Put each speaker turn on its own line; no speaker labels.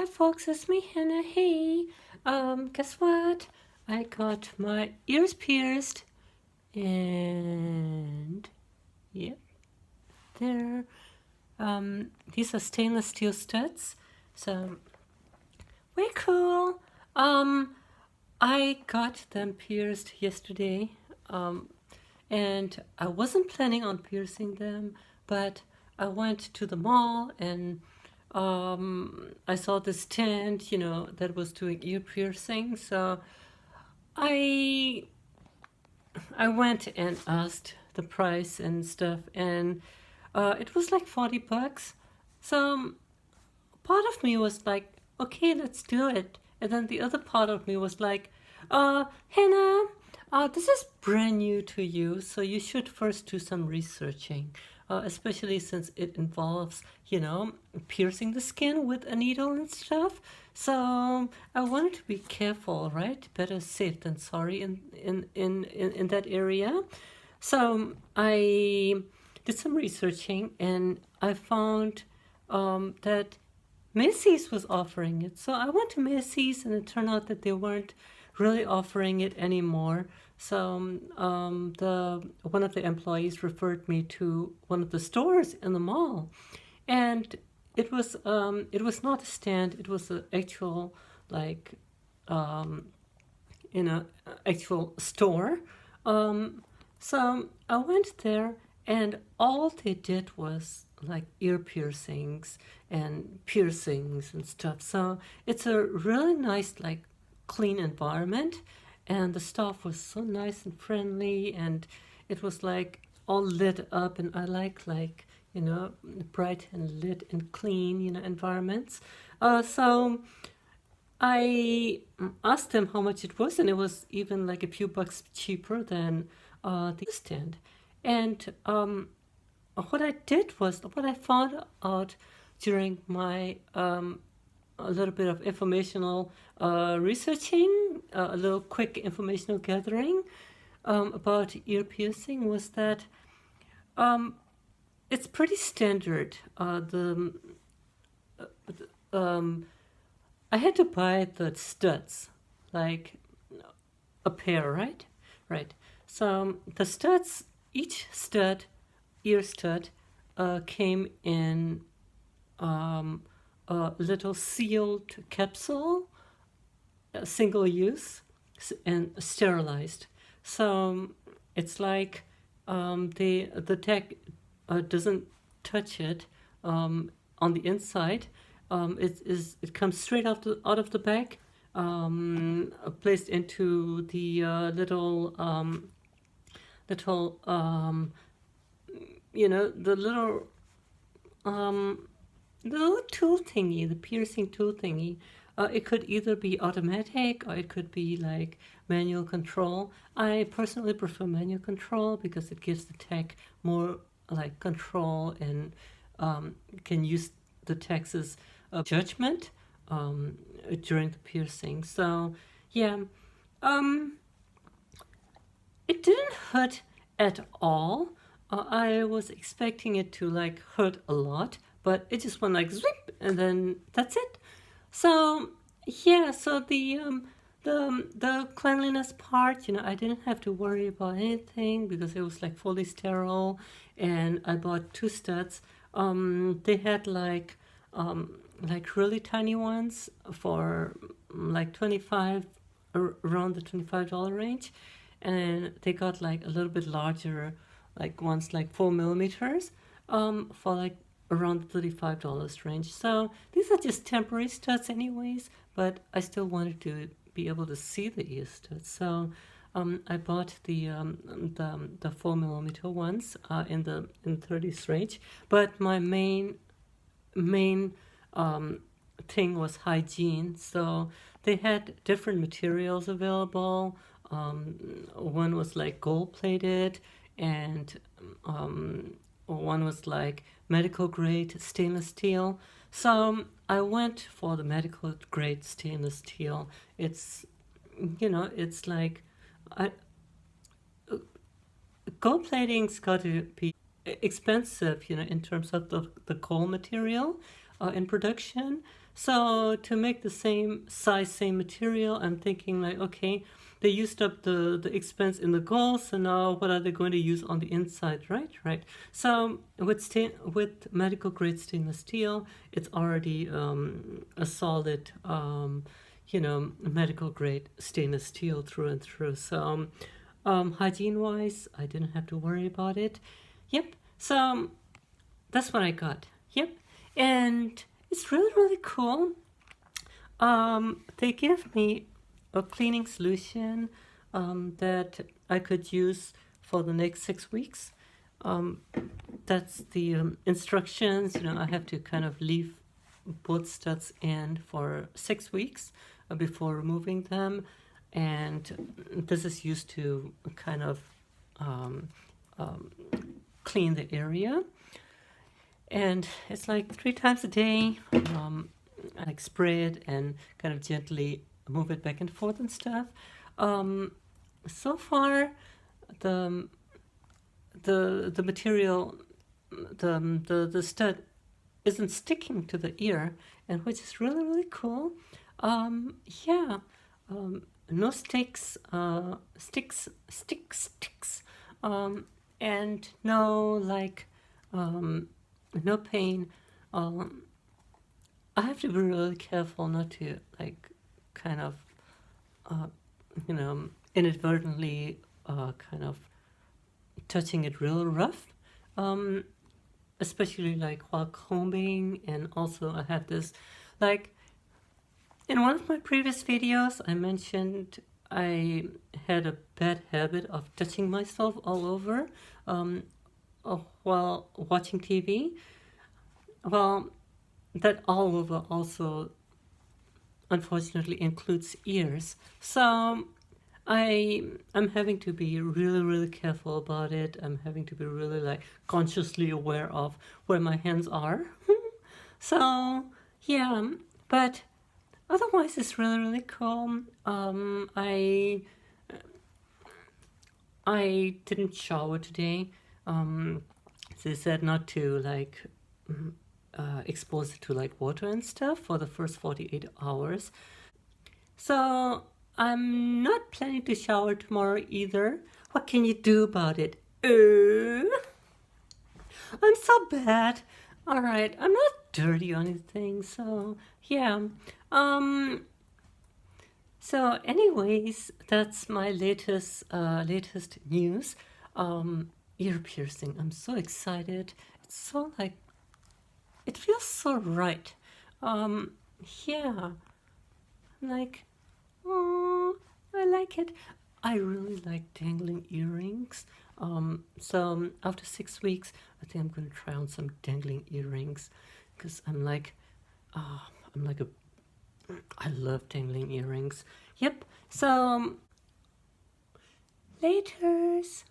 Hi folks, it's me Hannah. Hey, guess what? I got my ears pierced, and yep, there. These are stainless steel studs, so way cool. Um, I got them pierced yesterday, um, and I wasn't planning on piercing them, but I went to the mall and I saw this tent, that was doing ear piercing. So I I went and asked the price and stuff, and it was like $40. So part of me was like, okay, let's do it. And then the other part of me was like, Hannah, this is brand new to you, so you should first do some researching, especially since it involves, piercing the skin with a needle and stuff. So I wanted to be careful, right? Better safe than sorry in that area. So I did some researching and I found that Macy's was offering it. So I went to Macy's and it turned out that they weren't really offering it anymore. So the one of the employees referred me to one of the stores in the mall, and it was not a stand. It was an actual like um, in a actual store. Um, so I went there, and all they did was like ear piercings and stuff. So it's a really nice, like, clean environment, and the staff was so nice and friendly, and it was like all lit up, and I like bright and lit and clean environments. So I asked him how much it was, and it was even like a few bucks cheaper than the stand. And what I did was, what I found out during my a little bit of informational researching, a little quick informational gathering about ear piercing was that um, it's pretty standard. Um, I had to buy the studs, like a pair, right? Right. So the studs, each stud, ear stud, came in a little sealed capsule, single use, and sterilized. So it's like the tech doesn't touch it on the inside. It comes straight out of the bag, placed into the little the little um, the little tool thingy, the piercing tool thingy. It could either be automatic or it could be like manual control. I personally prefer manual control because it gives the tech more like control and can use the tech's judgment um, during the piercing. So, yeah, um, it didn't hurt at all. I was expecting it to like hurt a lot, but it just went like zip, and then that's it. So yeah, so the cleanliness part, I didn't have to worry about anything because it was like fully sterile, and I bought two studs. They had like really tiny ones for like 25, around the $25 range, and they got like a little bit larger, like ones like 4 millimeters, for like around the $35 range. So these are just temporary studs, anyways. But I still wanted to be able to see the ear studs, so I bought the 4 millimeter ones in 30s range. But my main thing was hygiene. So they had different materials available. One was like gold plated, and one was like medical grade stainless steel. So I went for the medical grade stainless steel. It's like I, gold plating's got to be expensive, in terms of the gold material. in production. So to make the same size, same material, I'm thinking like, okay, they used up the expense in the gold, so now what are they going to use on the inside, right? Right. So with medical grade stainless steel, it's already a solid, medical grade stainless steel through and through. So hygiene wise, I didn't have to worry about it. Yep. So that's what I got. Yep. And it's really, really cool. They give me a cleaning solution that I could use for the next 6 weeks. That's the instructions. I have to kind of leave both studs in for 6 weeks before removing them. And this is used to kind of clean the area. And it's like 3 times a day. I like spray it and kind of gently move it back and forth and stuff. So far, the material, the stud isn't sticking to the ear, and which is really, really cool. Yeah, no sticks, sticks, and no like no pain. I have to be really careful not to like kind of inadvertently kind of touching it real rough, especially like while combing. And also I have this, like in one of my previous videos I mentioned I had a bad habit of touching myself all over while watching TV. Well, that all over also unfortunately includes ears. So I'm having to be really, really careful about it. I'm having to be really like consciously aware of where my hands are. So yeah, but otherwise it's really, really cool. I didn't shower today. They said not to like expose it to like water and stuff for the first 48 hours. So I'm not planning to shower tomorrow either. What can you do about it? I'm so bad. All right, I'm not dirty or anything, so yeah. So anyways, that's my latest news. Ear piercing. I'm so excited. It's so like it feels so right. Yeah. Like, oh, I like it. I really like dangling earrings. So after 6 weeks, I think I'm gonna try on some dangling earrings, because I'm like a, I love dangling earrings. Yep. So, laters.